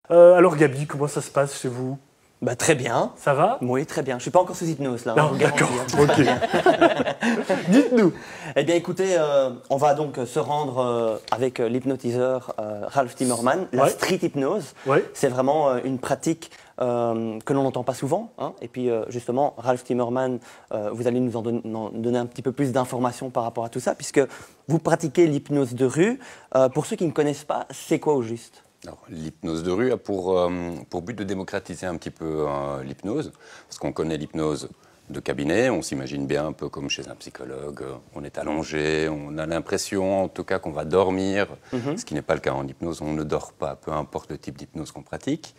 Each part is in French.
Alors Gabi, comment ça se passe chez vous? Bah, très bien. Ça va? Oui, très bien. Je suis pas encore sous hypnose là. Non, d'accord, ok. Dites-nous. Eh bien, écoutez, on va donc se rendre avec l'hypnotiseur Ralph Timmerman. La Ouais. street hypnose, Ouais. c'est vraiment une pratique que l'on n'entend pas souvent. Hein. Et puis, justement, Ralph Timmerman, vous allez nous en donner un petit peu plus d'informations par rapport à tout ça, puisque vous pratiquez l'hypnose de rue. Pour ceux qui ne connaissent pas, c'est quoi au juste? Alors, l'hypnose de rue a pour but de démocratiser un petit peu l'hypnose, parce qu'on connaît l'hypnose de cabinet, on s'imagine bien un peu comme chez un psychologue, on est allongé, on a l'impression en tout cas qu'on va dormir, ce qui n'est pas le cas en hypnose, on ne dort pas, peu importe le type d'hypnose qu'on pratique.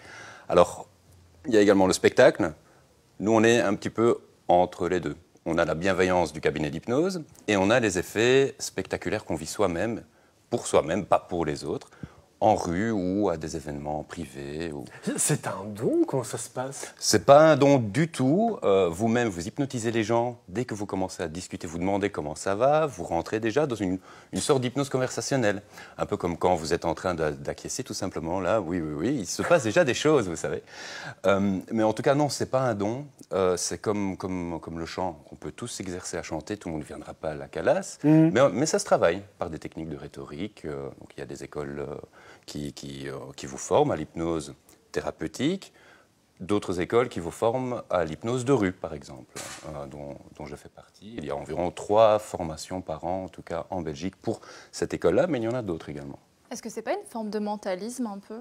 Alors, il y a également le spectacle, nous on est un petit peu entre les deux. On a la bienveillance du cabinet d'hypnose et on a les effets spectaculaires qu'on vit soi-même, pour soi-même, pas pour les autres, en rue ou à des événements privés. C'est un don, comment ça se passe? C'est pas un don du tout. Vous-même, vous hypnotisez les gens. Dès que vous commencez à discuter, vous demandez comment ça va, vous rentrez déjà dans une sorte d'hypnose conversationnelle. Un peu comme quand vous êtes en train d'acquiescer tout simplement. Là, oui, il se passe déjà des choses, vous savez. Mais en tout cas, non, c'est pas un don. C'est comme le chant. On peut tous s'exercer à chanter, tout le monde ne viendra pas à la calasse. Mais ça se travaille par des techniques de rhétorique. Donc il y a des écoles qui vous forment à l'hypnose thérapeutique, d'autres écoles qui vous forment à l'hypnose de rue, par exemple, dont je fais partie. Il y a environ 3 formations par an, en tout cas en Belgique, pour cette école-là, mais il y en a d'autres également. Est-ce que c'est pas une forme de mentalisme un peu?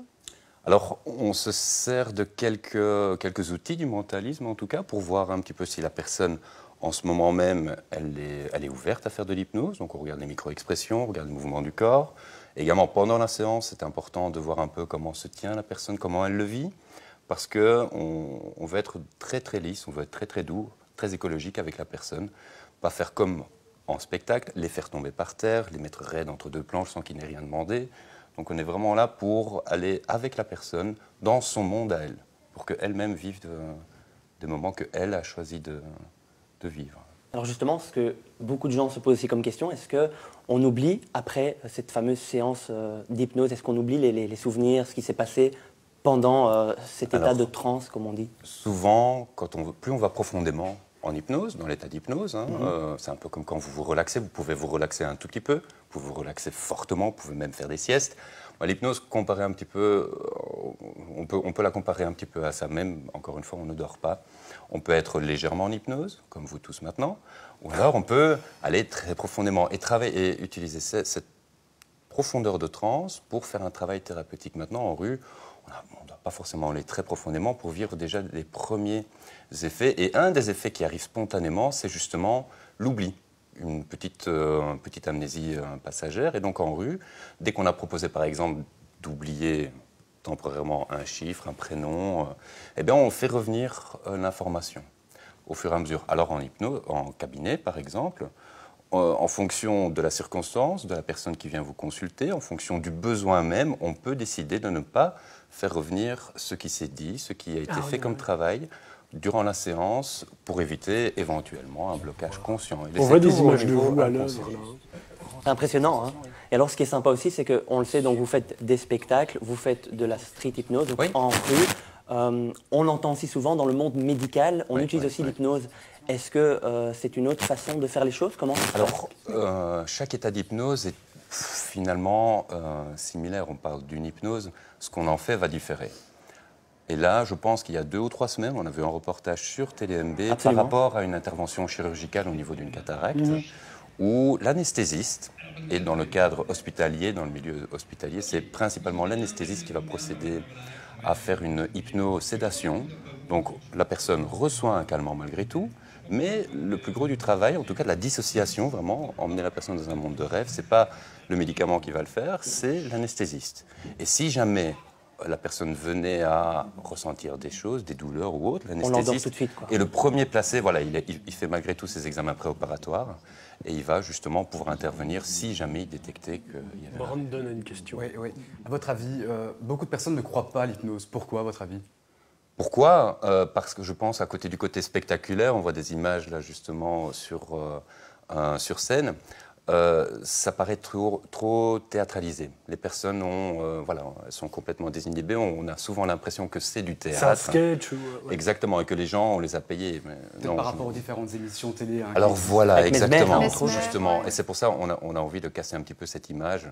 Alors, on se sert de quelques outils du mentalisme, en tout cas, pour voir un petit peu si la personne, en ce moment même, elle est ouverte à faire de l'hypnose. Donc, on regarde les micro-expressions, on regarde les mouvements du corps. Également, pendant la séance, c'est important de voir un peu comment se tient la personne, comment elle le vit, parce qu'on veut être très, très lisse, on veut être très, très doux, très écologique avec la personne. Pas faire comme en spectacle, les faire tomber par terre, les mettre raides entre deux planches sans qu'il n'ait rien demandé. Donc on est vraiment là pour aller avec la personne dans son monde à elle, pour qu'elle-même vive des moments qu'elle a choisi de vivre. Alors justement, ce que beaucoup de gens se posent aussi comme question, est-ce qu'on oublie, après cette fameuse séance d'hypnose, est-ce qu'on oublie les souvenirs, ce qui s'est passé pendant cet état de transe, comme on dit? Souvent, plus on va profondément en hypnose, dans l'état d'hypnose, c'est un peu comme quand vous vous relaxez, vous pouvez vous relaxer un tout petit peu, vous pouvez vous relaxer fortement, vous pouvez même faire des siestes. L'hypnose, comparée un petit peu, on peut la comparer un petit peu à ça même, encore une fois, on ne dort pas. On peut être légèrement en hypnose, comme vous tous maintenant, ou alors on peut aller très profondément et travailler et utiliser cette profondeur de transe pour faire un travail thérapeutique. Maintenant, en rue, on ne doit pas forcément aller très profondément pour vivre déjà les premiers effets. Et un des effets qui arrive spontanément, c'est justement l'oubli. Une petite amnésie passagère. Et donc en rue, dès qu'on a proposé par exemple d'oublier temporairement un chiffre, un prénom, eh bien on fait revenir l'information au fur et à mesure. Alors en hypnose, en cabinet par exemple, en fonction de la circonstance, de la personne qui vient vous consulter, en fonction du besoin même, on peut décider de ne pas faire revenir ce qui s'est dit, ce qui a été fait comme travail durant la séance pour éviter éventuellement un blocage conscient. On voit des images de vous à l'œuvre. C'est impressionnant. Hein. Et alors, ce qui est sympa aussi, c'est qu'on le sait, donc vous faites des spectacles, vous faites de la street hypnose, donc en rue. On entend aussi souvent dans le monde médical, on utilise aussi l'hypnose. Est-ce que c'est une autre façon de faire les choses? Comment ça se passe? Alors, chaque état d'hypnose est finalement similaire. On parle d'une hypnose, ce qu'on en fait va différer. Et là, je pense qu'il y a 2 ou 3 semaines, on a vu un reportage sur TLMB par rapport à une intervention chirurgicale au niveau d'une cataracte, où l'anesthésiste, et dans le cadre hospitalier, dans le milieu hospitalier, c'est principalement l'anesthésiste qui va procéder à faire une hypnosédation. Donc la personne reçoit un calmant malgré tout, mais le plus gros du travail, en tout cas de la dissociation, vraiment, emmener la personne dans un monde de rêve, ce n'est pas le médicament qui va le faire, c'est l'anesthésiste. Et si jamais la personne venait à ressentir des choses, des douleurs ou autres, l'anesthésiste est le premier placé. Voilà, il fait malgré tout ses examens préopératoires et il va justement pouvoir intervenir si jamais il détectait qu'il y avait... Brandon a une question. Oui. À votre avis, beaucoup de personnes ne croient pas à l'hypnose. Pourquoi, à votre avis? Pourquoi? Parce que je pense, à côté du côté spectaculaire, on voit des images là justement sur scène. ça paraît trop théâtralisé. Les personnes voilà, elles sont complètement désinhibées. On a souvent l'impression que c'est du théâtre. C'est un sketch. Ouais. Exactement, et que les gens, on les a payés. Peut-être par rapport aux différentes émissions télé. Hein, alors voilà, exactement. Mesmer, Justement. ouais. Et c'est pour ça qu'on a envie de casser un petit peu cette image,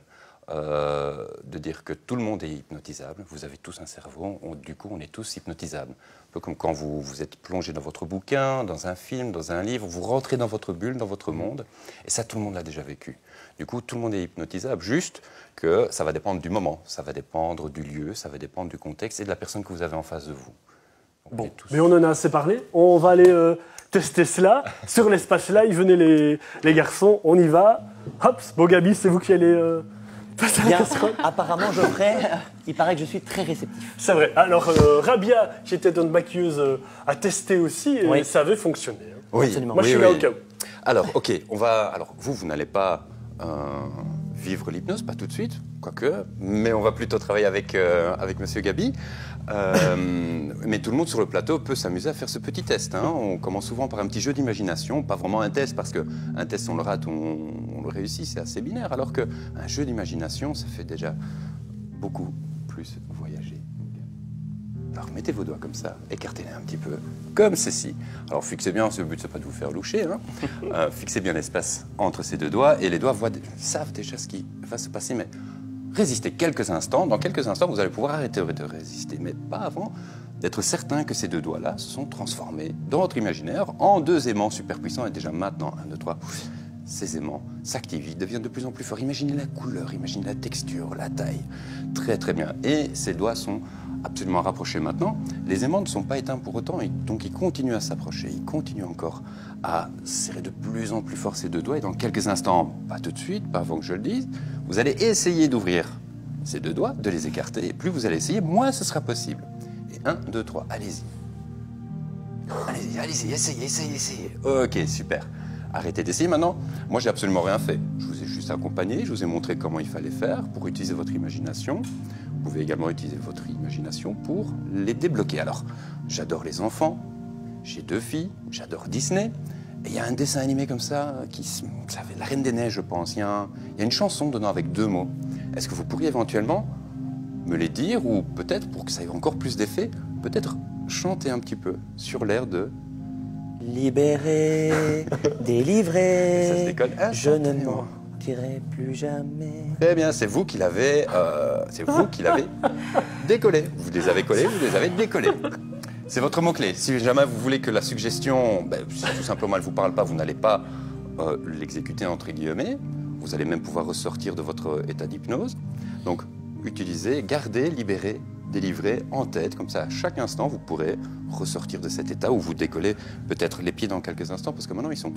de dire que tout le monde est hypnotisable. Vous avez tous un cerveau, du coup, on est tous hypnotisables. Un peu comme quand vous êtes plongé dans votre bouquin, dans un film, dans un livre, vous rentrez dans votre bulle, dans votre monde, et ça, tout le monde l'a déjà vécu. Du coup, tout le monde est hypnotisable, juste que ça va dépendre du moment, ça va dépendre du lieu, ça va dépendre du contexte et de la personne que vous avez en face de vous. Bon, mais on en a assez parlé. On va aller tester cela sur l'espace live. Venez les garçons, on y va. Hop, bon Gabi, c'est vous qui allez passer la Bien, casserole. apparemment, Geoffrey, il paraît que je suis très réceptif. C'est vrai. Alors, Rabia, qui était notre maquilleuse, a testé aussi et Oui. ça avait fonctionné. Hein. Oui, Absolument. Moi, je suis là au cas où. Alors, ok, alors vous n'allez pas vivre l'hypnose, pas tout de suite, quoique, mais on va plutôt travailler avec Monsieur Gabi. Mais tout le monde sur le plateau peut s'amuser à faire ce petit test. Hein. On commence souvent par un petit jeu d'imagination, pas vraiment un test, parce qu'un test, on le rate, on le réussit, c'est assez binaire, alors qu'un jeu d'imagination, ça fait déjà beaucoup plus voyager. Alors mettez vos doigts comme ça, écartez-les un petit peu, comme ceci. Alors fixez bien, le but c'est pas de vous faire loucher, hein. Fixez bien l'espace entre ces deux doigts et les doigts savent déjà ce qui va se passer, mais résistez quelques instants. Dans quelques instants, vous allez pouvoir arrêter de résister, mais pas avant d'être certain que ces deux doigts-là se sont transformés dans votre imaginaire en deux aimants super puissants. Et déjà maintenant, 1, 2, 3, ces aimants s'activent, ils deviennent de plus en plus forts. Imaginez la couleur, imaginez la texture, la taille. Très très bien. Et ces doigts sont absolument rapprochés maintenant. Les aimants ne sont pas éteints pour autant, et donc ils continuent à s'approcher, ils continuent encore à serrer de plus en plus fort ces deux doigts. Et dans quelques instants, pas tout de suite, pas avant que je le dise, vous allez essayer d'ouvrir ces deux doigts, de les écarter. Et plus vous allez essayer, moins ce sera possible. Et 1, 2, 3, allez-y. Allez-y, allez-y, essayez. Ok, super. Arrêtez d'essayer maintenant. Moi, j'ai absolument rien fait. Je vous ai juste accompagné, je vous ai montré comment il fallait faire pour utiliser votre imagination. Vous pouvez également utiliser votre imagination pour les débloquer. Alors, j'adore les enfants, j'ai 2 filles, j'adore Disney. Et il y a un dessin animé comme ça, ça fait La Reine des Neiges, je pense. Il y a une chanson dedans avec 2 mots. Est-ce que vous pourriez éventuellement me les dire, ou peut-être, pour que ça ait encore plus d'effet, peut-être chanter un petit peu sur l'air de... Libéré, délivré, Ça se décolle je ne instantanément. mentirai plus jamais. Eh bien, c'est vous qui l'avez décollé. Vous les avez collés, vous les avez décollés. C'est votre mot-clé. Si jamais vous voulez que la suggestion, si tout simplement elle ne vous parle pas, vous n'allez pas l'exécuter entre guillemets. Vous allez même pouvoir ressortir de votre état d'hypnose. Donc, utilisez, gardez, libérez, délivrez en tête. Comme ça, à chaque instant, vous pourrez ressortir de cet état où vous décollez peut-être les pieds dans quelques instants, parce que maintenant, ils sont...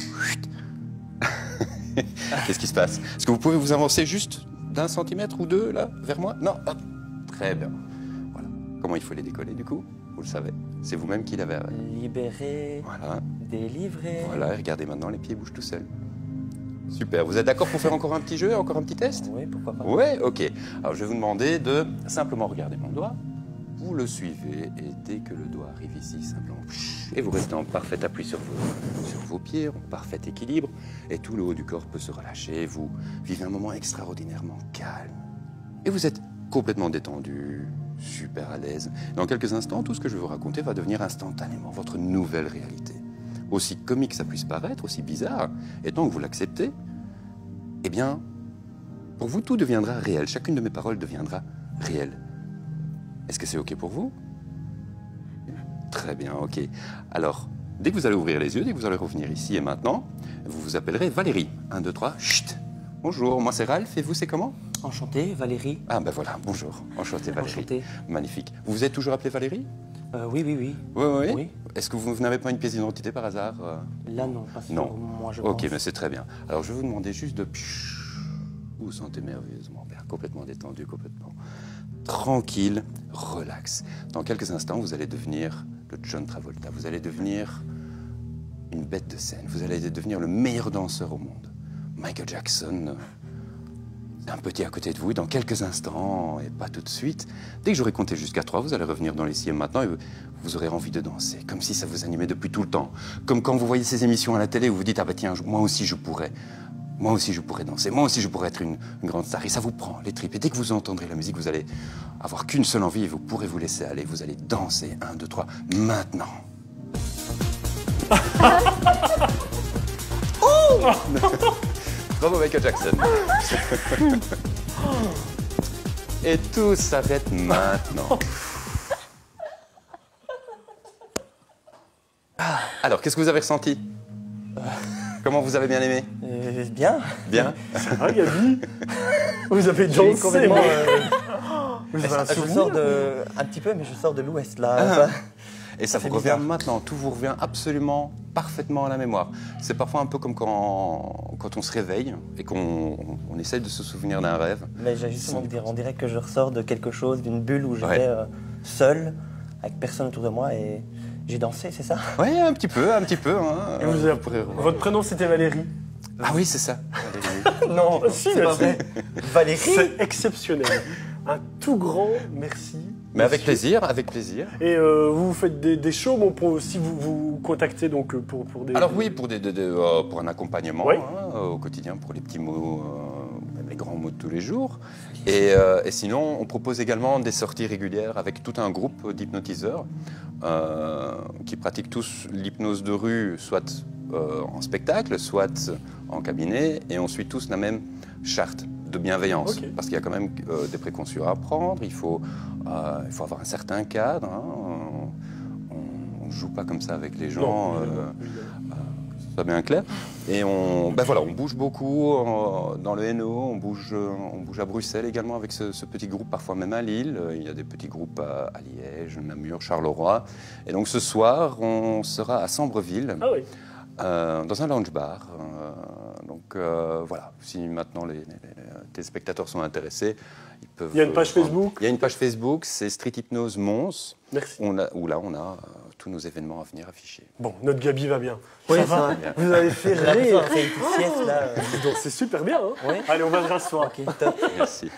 Qu'est-ce qui se passe? Est-ce que vous pouvez vous avancer juste d'1 centimètre ou 2, là, vers moi? Non, hop. Très bien. Voilà. Comment il faut les décoller, du coup? Vous le savez. C'est vous-même qui l'avez. Libéré, Voilà. délivré. Voilà, et regardez maintenant, les pieds bougent tout seuls. Super. Vous êtes d'accord pour faire encore un petit jeu, encore un petit test? Oui, pourquoi pas. Ouais, ok. Alors, je vais vous demander de simplement regarder mon doigt. Vous le suivez, et dès que le doigt arrive ici, simplement... Et vous restez en parfait appui sur vos pieds, en parfait équilibre, et tout le haut du corps peut se relâcher. Vous vivez un moment extraordinairement calme. Et vous êtes complètement détendu, super à l'aise. Dans quelques instants, tout ce que je vais vous raconter va devenir instantanément votre nouvelle réalité. Aussi comique ça puisse paraître, aussi bizarre, et tant que vous l'acceptez, eh bien, pour vous, tout deviendra réel. Chacune de mes paroles deviendra réelle. Est-ce que c'est OK pour vous? Très bien, OK. Alors, dès que vous allez ouvrir les yeux, dès que vous allez revenir ici et maintenant, vous vous appellerez Valérie. 1, 2, 3, chut. Bonjour, moi c'est Ralph, et vous c'est comment? Enchanté, Valérie. Ah ben voilà, bonjour. Enchanté Valérie. Enchanté. Magnifique. Vous vous êtes toujours appelée Valérie? Oui, oui, oui. Oui. Oui. Est-ce que vous n'avez pas une pièce d'identité par hasard? Là, non, pas sur Non. moi, je Ok, pense. mais c'est très bien. Alors, je vais vous demander juste de... Vous vous sentez merveilleusement bien, complètement détendu, complètement tranquille, relax. Dans quelques instants, vous allez devenir le John Travolta. Vous allez devenir une bête de scène. Vous allez devenir le meilleur danseur au monde. Michael Jackson, un petit à côté de vous. Et dans quelques instants, et pas tout de suite, dès que j'aurai compté jusqu'à 3, vous allez revenir dans les et maintenant et vous aurez envie de danser, comme si ça vous animait depuis tout le temps. Comme quand vous voyez ces émissions à la télé où vous dites « Ah bah tiens, moi aussi je pourrais ». moi aussi je pourrais danser, moi aussi je pourrais être une grande star. Et ça vous prend les tripes. Et dès que vous entendrez la musique, vous allez avoir qu'une seule envie et vous pourrez vous laisser aller. Vous allez danser, 1, 2, 3, maintenant. Oh bravo Michael Jackson. Et tout s'arrête maintenant. Alors, qu'est-ce que vous avez ressenti? Comment vous avez bien aimé? Bien. Bien. Ça va, Gabi? Vous avez dansé complètement, Vous avez un je souvenir? sors un petit peu, mais je sors de l'Ouest là. Et ça vous revient maintenant, tout vous revient absolument parfaitement à la mémoire. C'est parfois un peu comme quand on se réveille et qu'on essaye de se souvenir d'un rêve. Mais j'ai justement dire, on dirait que je ressors de quelque chose, d'une bulle où j'étais seul, avec personne autour de moi et j'ai dansé, c'est ça? Oui, un petit peu. Hein. Et votre prénom, c'était Valérie? Ah oui, c'est ça. Valérie. Non, Si, c'est pas merci. vrai. Valérie? C'est exceptionnel. Un tout grand merci. Mais avec monsieur. plaisir, avec plaisir. Et vous faites des shows, mais on peut aussi vous contacter donc, pour des... Alors oui, pour un accompagnement Oui. au quotidien, pour les petits mots, même les grands mots de tous les jours. Et sinon, on propose également des sorties régulières avec tout un groupe d'hypnotiseurs qui pratiquent tous l'hypnose de rue, soit en spectacle, soit en cabinet, et on suit tous la même charte de bienveillance. Okay. Parce qu'il y a quand même des précautions à prendre, il faut avoir un certain cadre. Hein. On ne joue pas comme ça avec les gens. Non, évidemment. Ça bien clair. Et on bouge beaucoup dans le Hainaut, on bouge à Bruxelles également avec ce petit groupe, parfois même à Lille. Il y a des petits groupes à Liège, Namur, Charleroi. Et donc ce soir, on sera à Sambreville, Ah oui. dans un lounge bar. Voilà, si maintenant les téléspectateurs sont intéressés, ils peuvent... Il y a une page Facebook? Il y a une page Facebook, c'est Street Hypnose Mons. Merci. Où là, on a tous nos événements à venir affichés. Bon, notre Gabi va bien. Oui, Ça ça va? va. Vous avez fait rire. C'est une petite sieste là. Donc c'est super bien. Hein? Oui. Allez, on va se rasseoir. Ok, top. Merci.